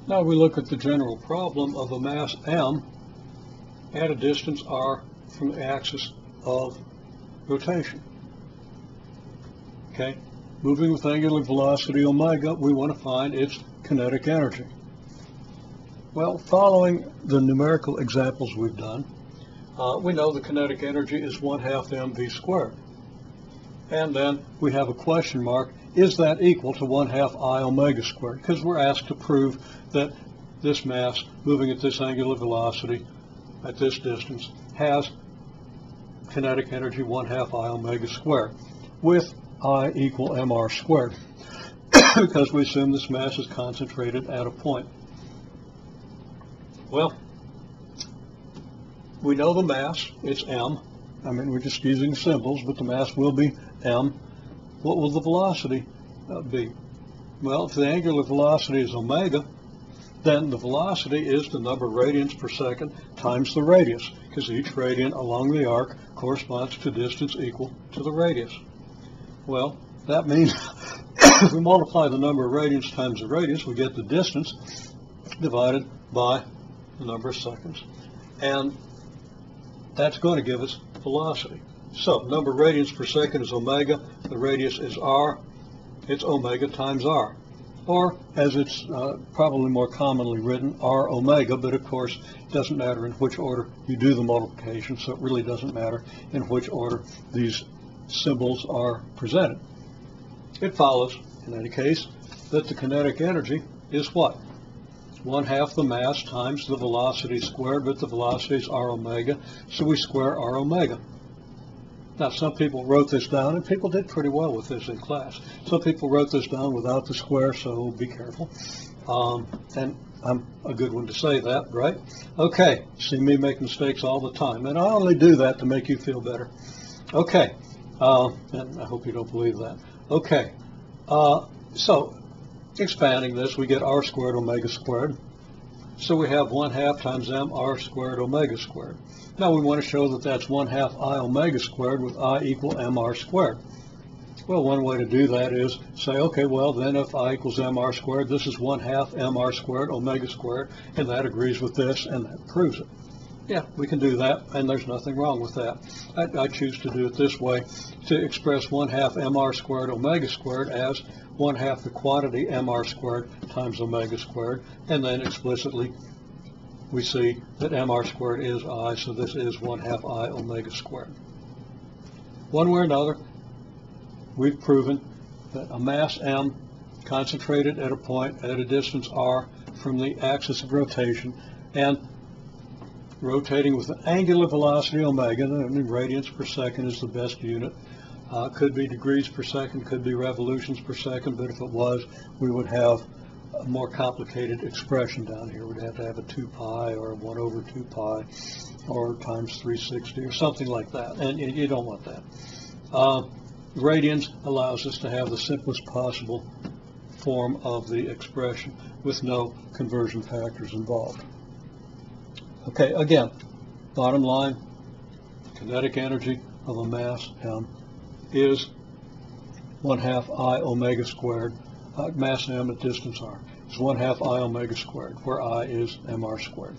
Now we look at the general problem of a mass m at a distance r from the axis of rotation. Okay, moving with angular velocity omega, we want to find its kinetic energy. Well, following the numerical examples we've done, we know the kinetic energy is 1/2 mv squared. And then we have a question mark, is that equal to 1/2 I omega squared? Because we're asked to prove that this mass moving at this angular velocity at this distance has kinetic energy 1/2 I omega squared with I equal mr squared because we assume this mass is concentrated at a point. Well, we know the mass, it's m. I mean, we're just using symbols, but the mass will be m. What will the velocity be? Well, if the angular velocity is omega, then the velocity is the number of radians per second times the radius, because each radian along the arc corresponds to distance equal to the radius. Well, that means if we multiply the number of radians times the radius, we get the distance divided by the number of seconds. And that's going to give us velocity. So, number of radians per second is omega, the radius is r, it's omega times r. Or, as it's probably more commonly written, r omega, but of course it doesn't matter in which order you do the multiplication, so it really doesn't matter in which order these symbols are presented. It follows, in any case, that the kinetic energy is what? 1/2 the mass times the velocity squared, but the velocity is r omega, so we square r omega. Now, some people wrote this down, and people did pretty well with this in class. Some people wrote this down without the square, so be careful. And I'm a good one to say that, right? Okay, see me make mistakes all the time, and I only do that to make you feel better. Okay, and I hope you don't believe that. Okay, so expanding this, we get r squared omega squared. So we have 1/2 times m r squared omega squared. Now we want to show that that's 1/2 I omega squared with I equal mr squared. Well, one way to do that is say, okay, well then if I equals mr squared, this is 1/2 mr squared omega squared, and that agrees with this, and that proves it. Yeah, we can do that, and there's nothing wrong with that. I choose to do it this way, to express 1/2 mr squared omega squared as 1/2 the quantity mr squared times omega squared, and then explicitly we see that mr squared is I, so this is 1/2 I omega squared. One way or another, we've proven that a mass m concentrated at a point at a distance r from the axis of rotation and rotating with an angular velocity omega, and radians per second is the best unit. Could be degrees per second, could be revolutions per second, but if it was, we would have a more complicated expression down here. We'd have to have a 2 pi or a 1/2 pi or times 360 or something like that, and you don't want that. Radians allows us to have the simplest possible form of the expression with no conversion factors involved. Okay, again, bottom line, kinetic energy of a mass m is 1/2 I omega squared. Mass m at distance r is 1/2 I omega squared, where I is mr squared.